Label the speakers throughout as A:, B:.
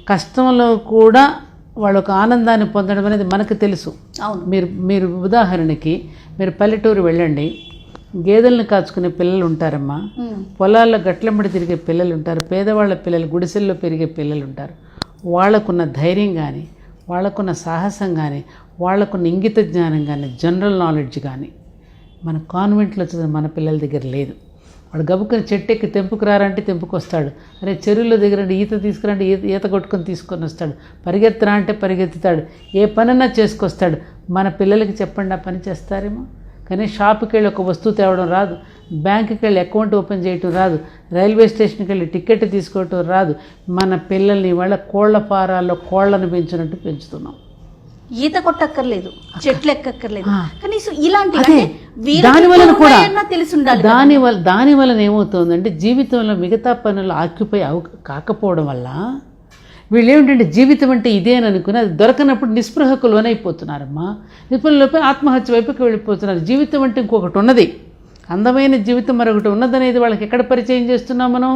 A: కష్టంలో కూడా వాళ్ళు ఒక ఆనందాన్ని పొందడం అనేది మనకు తెలుసు. మీరు ఉదాహరణకి మీరు పల్లెటూరు వెళ్ళండి, గేదెలను కాచుకునే పిల్లలు ఉంటారమ్మా, పొలాల్లో గట్లెంబడి తిరిగే పిల్లలు ఉంటారు, పేదవాళ్ళ పిల్లలు గుడిసెల్లో పెరిగే పిల్లలు ఉంటారు. వాళ్ళకున్న ధైర్యం కానీ, వాళ్ళకున్న సాహసం కానీ, వాళ్ళకున్న ఇంగిత జ్ఞానం కానీ, జనరల్ నాలెడ్జ్ కానీ మన కాన్వెంట్లో చదివిన మన పిల్లల దగ్గర లేదు. వాడు గబుక్కుని చెట్టు ఎక్కి తెంపుకురారంటే తెంపుకొస్తాడు, అరే చెరువుల దగ్గర ఈత తీసుకురంటే ఈత కొట్టుకొని తీసుకొని వస్తాడు, పరిగెత్తరా అంటే పరిగెత్తుతాడు, ఏ పనన్నా చేసుకొస్తాడు. మన పిల్లలకి చెప్పండి, ఆ పని చేస్తారేమో? కానీ షాపుకి వెళ్ళి ఒక వస్తువు తేవడం రాదు, బ్యాంకుకి వెళ్ళి అకౌంట్ ఓపెన్ చేయటం రాదు, రైల్వే స్టేషన్కి వెళ్ళి టికెట్ తీసుకోవటం రాదు. మన పిల్లల్ని వాళ్ళ కోళ్ల ఫారాల్లో కోళ్లను పెంచినట్టు పెంచుతున్నాం.
B: ఈత కొట్టక్కర్లేదు, చెట్లు ఎక్కక్కర్లేదు, కనీసం ఇలాంటి
A: దాని వలన ఏమవుతుందంటే జీవితంలో మిగతా పనులు ఆక్యుపై కాకపోవడం వల్ల వీళ్ళు ఏమిటంటే జీవితం అంటే ఇదే అని అనుకుని అది దొరకనప్పుడు నిస్పృహకు లోనైపోతున్నారమ్మా. నిస్పృహలోపై ఆత్మహత్య వైపుకి వెళ్ళిపోతున్నారు. జీవితం అంటే ఇంకొకటి ఉన్నది, అందమైన జీవితం మరొకటి ఉన్నదనేది వాళ్ళకి ఎక్కడ పరిచయం చేస్తున్నాం మనం?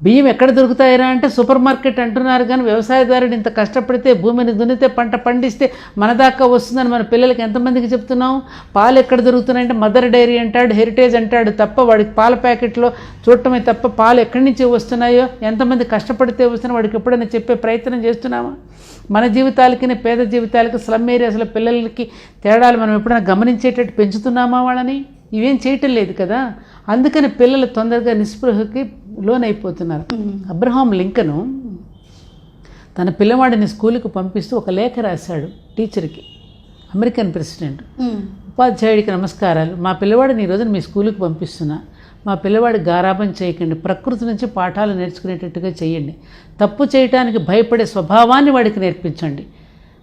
A: బియ్యం ఎక్కడ దొరుకుతాయిరా అంటే సూపర్ మార్కెట్ అంటున్నారు, కానీ వ్యవసాయదారుడు ఇంత కష్టపడితే భూమిని దున్నితే పంట పండిస్తే మన దాకా వస్తుందని మన పిల్లలకి ఎంతమందికి చెప్తున్నాం? పాలు ఎక్కడ దొరుకుతున్నాయంటే మదర్ డైరీ అంటాడు, హెరిటేజ్ అంటాడు తప్ప వాడికి పాల ప్యాకెట్లో చూడటమే తప్ప పాలు ఎక్కడి నుంచి వస్తున్నాయో, ఎంతమంది కష్టపడితే వస్తున్నాయో వాడికి ఎప్పుడైనా చెప్పే ప్రయత్నం చేస్తున్నామా? మన జీవితాలకి పేద జీవితాలకి స్లమ్ ఏరియాస్లో పిల్లలకి తేడాలు మనం ఎప్పుడైనా గమనించేటట్టు పెంచుతున్నామా వాళ్ళని? ఇవేం చేయటం లేదు కదా. అందుకని పిల్లలు తొందరగా నిస్పృహకి లోనైపోతున్నారు. అబ్రహాం లింకను తన పిల్లవాడిని స్కూల్కి పంపిస్తూ ఒక లేఖ రాశాడు టీచర్కి, అమెరికన్ ప్రెసిడెంట్. ఉపాధ్యాయుడికి నమస్కారాలు, మా పిల్లవాడిని ఈరోజు మీ స్కూల్కి పంపిస్తున్నా, మా పిల్లవాడి గారాబం చేయకండి, ప్రకృతి నుంచి పాఠాలు నేర్చుకునేటట్టుగా చేయండి, తప్పు చేయటానికి భయపడే స్వభావాన్ని వాడికి నేర్పించండి,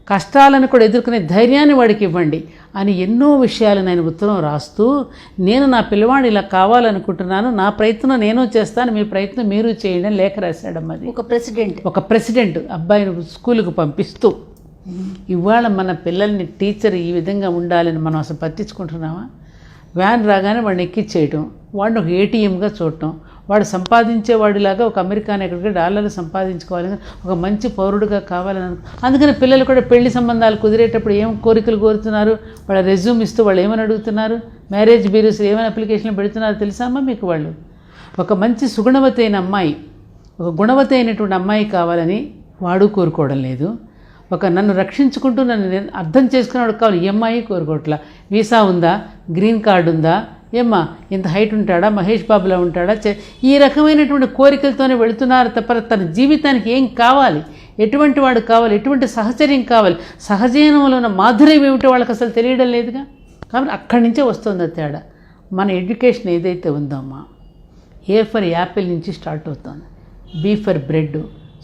A: కష్టాలను కూడా ఎదుర్కొనే ధైర్యాన్ని వాడికి ఇవ్వండి అని ఎన్నో విషయాలు నేను ఉత్తరం రాస్తూ, నేను నా పిల్లవాడు ఇలా కావాలనుకుంటున్నాను, నా ప్రయత్నం నేను చేస్తాను, మీ ప్రయత్నం మీరు చేయండి అని లేఖ రాశాడమ్మా. అది ఒక ప్రెసిడెంట్ అబ్బాయిని స్కూలుకు పంపిస్తూ. ఇవాళ మన పిల్లల్ని టీచర్ ఈ విధంగా ఉండాలని మనం అసలు పట్టించుకుంటున్నామా? వ్యాన్ రాగానే వాడిని ఎక్కిచ్చేయటం, వాడిని ఒక ఏటీఎంగా చూడటం, వాడు సంపాదించేవాడిలాగా ఒక అమెరికాని ఎక్కడికి డాలర్లు సంపాదించుకోవాలని, ఒక మంచి పౌరుడుగా కావాలని. అందుకని పిల్లలు కూడా పెళ్లి సంబంధాలు కుదిరేటప్పుడు ఏం కోరికలు కోరుతున్నారు, వాళ్ళ రెజ్యూమ్ ఇస్తూ వాళ్ళు ఏమని అడుగుతున్నారు, మ్యారేజ్ బ్యూరోస్ ఏమైనా అప్లికేషన్లు పెడుతున్నారో తెలుసామా మీకు? వాళ్ళు ఒక మంచి సుగుణవతి అయిన అమ్మాయి, ఒక గుణవతి అయినటువంటి అమ్మాయి కావాలని వాడు కోరుకోవడం లేదు. ఒక నన్ను రక్షించుకుంటూ నన్ను అర్థం చేసుకునేవాడు కావాలి, ఈ అమ్మాయి కోరుకోవట్లా. వీసా ఉందా, గ్రీన్ కార్డు ఉందా, ఏమ్మా ఇంత హైట్ ఉంటాడా, మహేష్ బాబులా ఉంటాడా, ఈ రకమైనటువంటి కోరికలతోనే వెళుతున్నారు తప్ప తన జీవితానికి ఏం కావాలి, ఎటువంటి వాడు కావాలి, ఎటువంటి సహచర్యం కావాలి, సహజీవనంలో ఉన్న మాధుర్యం ఏమిటో వాళ్ళకి అసలు తెలియడం లేదుగా. కాబట్టి అక్కడి నుంచే వస్తుంది తేడా. మన ఎడ్యుకేషన్ ఏదైతే ఉందమ్మా, ఏ ఫర్ యాపిల్ నుంచి స్టార్ట్ అవుతుంది, B for bread,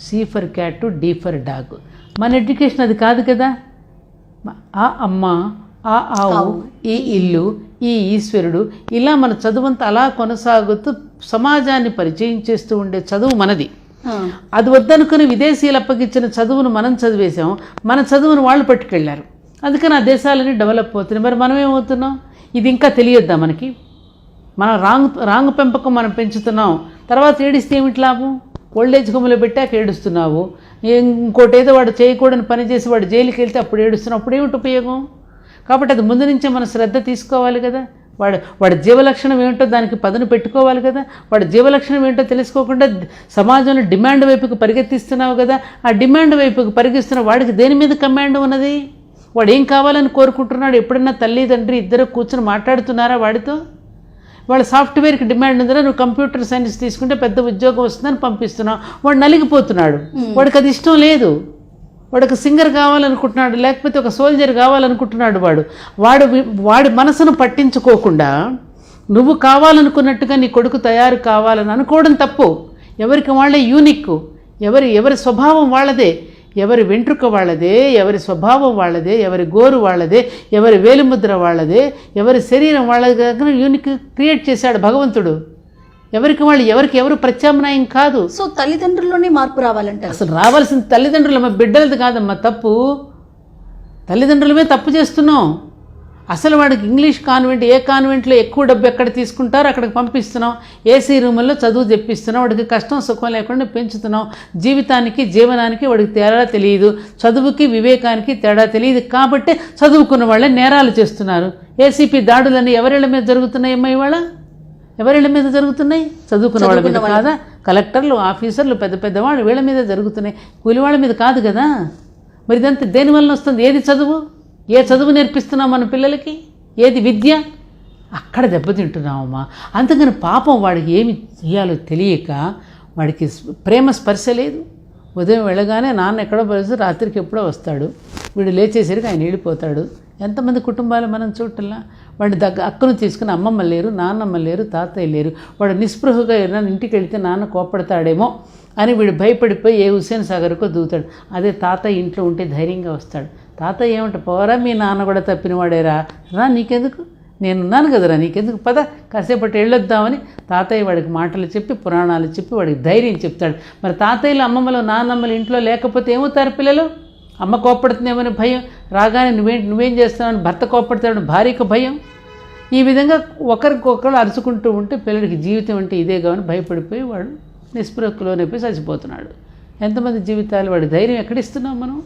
A: C for cat, D for dog. మన ఎడ్యుకేషన్ అది కాదు కదా. ఆ అమ్మ, ఆ ఆవు, ఈ ఇల్లు, ఈ ఈశ్వరుడు, ఇలా మన చదువంతా అలా కొనసాగుతూ సమాజాన్ని పరిచయం చేస్తూ ఉండే చదువు మనది. అది వద్దనుకుని విదేశీయులు అప్పగించిన చదువును మనం చదివేశాం, మన చదువును వాళ్ళు పట్టుకెళ్ళారు. అందుకని ఆ దేశాలన్నీ డెవలప్ అవుతున్నాయి. మరి మనం ఏమవుతున్నాం? ఇది ఇంకా తెలియద్దా మనకి? మనం రాంగ్ పెంపకం మనం పెంచుతున్నాం. తర్వాత ఏడిస్తే ఏమిటి లాభం? ఓల్డేజ్ హోమ్లో పెట్టాక ఏడుస్తున్నావు, ఇంకోటి ఏదో వాడు చేయకూడని పని చేసి వాడు జైలుకి వెళ్తే అప్పుడు ఏడుస్తున్నావు, అప్పుడు ఏమిటి ఉపయోగం? కాబట్టి అది ముందు నుంచే మనం శ్రద్ధ తీసుకోవాలి కదా. వాడి జీవలక్షణం ఏమిటో దానికి పదును పెట్టుకోవాలి కదా. వాడి జీవలక్షణం ఏంటో తెలుసుకోకుండా సమాజంలో డిమాండ్ వైపుకు పరిగెత్తిస్తున్నావు కదా. ఆ డిమాండ్ వైపుకు పరిగెత్తున్న వాడికి దేని మీద కమాండ్ ఉన్నది? వాడు ఏం కావాలని కోరుకుంటున్నాడు? ఎప్పుడన్నా తల్లిదండ్రి ఇద్దరు కూర్చొని మాట్లాడుతున్నారా వాడితో? వాళ్ళ సాఫ్ట్వేర్కి డిమాండ్ ఉందిరా, నువ్వు కంప్యూటర్ సైన్స్ తీసుకుంటే పెద్ద ఉద్యోగం వస్తుందని పంపిస్తున్నావు, వాడు నలిగిపోతున్నాడు. వాడికి అది ఇష్టం లేదు. వాడు ఒక సింగర్ కావాలనుకుంటున్నాడు, లేకపోతే ఒక సోల్జర్ కావాలనుకుంటున్నాడు. వాడి మనసును పట్టించుకోకుండా నువ్వు కావాలనుకున్నట్టుగా నీ కొడుకు తయారు కావాలని అనుకోవడం తప్పు. ఎవరికి వాళ్ళే యూనిక్, ఎవరి స్వభావం వాళ్ళదే, ఎవరి వెంట్రుక వాళ్ళదే, ఎవరి స్వభావం వాళ్ళదే, ఎవరి గోరు వాళ్ళదే, ఎవరి వేలిముద్ర వాళ్ళదే, ఎవరి శరీరం వాళ్ళదే యూనిక్ క్రియేట్ చేశాడు భగవంతుడు. ఎవరికి ఎవరు ప్రత్యామ్నాయం కాదు.
B: సో తల్లిదండ్రుల్లోనే మార్పు రావాలంటే
A: అసలు రావాల్సిన తల్లిదండ్రులమ్మ, బిడ్డలది కాదమ్మా తప్పు. తల్లిదండ్రులమే తప్పు చేస్తున్నాం. అసలు వాడికి ఇంగ్లీష్ కాన్వెంట్, ఏ కాన్వెంట్లో ఎక్కువ డబ్బు ఎక్కడ తీసుకుంటారో అక్కడికి పంపిస్తున్నాం, ఏసీ రూముల్లో చదువు తెప్పిస్తున్నాం, వాడికి కష్టం సుఖం లేకుండా పెంచుతున్నాం. జీవితానికి జీవనానికి వాడికి తేడా తెలియదు, చదువుకి వివేకానికి తేడా తెలియదు. కాబట్టే చదువుకున్న వాళ్ళే నేరాలు చేస్తున్నారు. ఏసీపీ దాడులన్నీ ఎవరిళ్ళ మీద జరుగుతున్నాయమ్మా ఇవాళ? ఎవరిళ్ళ మీద జరుగుతున్నాయి? చదువుకున్న వాళ్ళ మీద కాదా? కలెక్టర్లు, ఆఫీసర్లు, పెద్ద పెద్దవాళ్ళు వీళ్ళ మీద జరుగుతున్నాయి, కూలి వాళ్ళ మీద కాదు కదా. మరి ఇదంతా దేనివల్ల వస్తుంది? ఏది చదువు? ఏ చదువు నేర్పిస్తున్నాం మన పిల్లలకి? ఏది విద్య? అక్కడ దెబ్బతింటున్నామమ్మా. అందుకని పాపం వాడికి ఏమి చేయాలో తెలియక వాడికి ప్రేమ స్పర్శ లేదు. ఉదయం వెళ్ళగానే నాన్న ఎక్కడో పరిస్థితి, రాత్రికి ఎప్పుడో వస్తాడు, వీడు లేచేసరికి ఆయన వెళ్ళిపోతాడు. ఎంతమంది కుటుంబాలు మనం చూడటంలా? వాడి అక్కను తీసుకుని అమ్మమ్మ లేరు, నాన్నమ్మ లేరు, తాతయ్య లేరు. వాడు నిస్పృహగా ఏదైనా ఇంటికి వెళితే నాన్న కోపడతాడేమో అని వీడు భయపడిపోయి ఏ హుస్సేన్ సాగర్కో దూతాడు. అదే తాతయ్య ఇంట్లో ఉంటే ధైర్యంగా వస్తాడు. తాతయ్య ఏమంట, పోరా మీ నాన్న కూడా తప్పినవాడేరా, రా నీకెందుకు, నేనున్నాను కదరా, నీకెందుకు, పద కాసేపటి వెళ్ళొద్దామని తాతయ్య వాడికి మాటలు చెప్పి పురాణాలు చెప్పి వాడికి ధైర్యం చెప్తాడు. మరి తాతయ్యలు, అమ్మమ్మలు, నాన్నమ్మలు ఇంట్లో లేకపోతే ఏమవుతారు పిల్లలు? అమ్మ కోప్పడుతుందేమని భయం, రాగానే నువ్వేం చేస్తావని భర్త కోప్పడతాడని భార్యకు భయం. ఈ విధంగా ఒకరికొకరు అరుచుకుంటూ ఉంటే పిల్లడికి జీవితం అంటే ఇదే కావని భయపడిపోయి వాడు నిస్పృహలోనే పోయి చచ్చిపోతున్నాడు. ఎంతమంది జీవితాలు వాడి ధైర్యం ఎక్కడిస్తున్నాం మనం?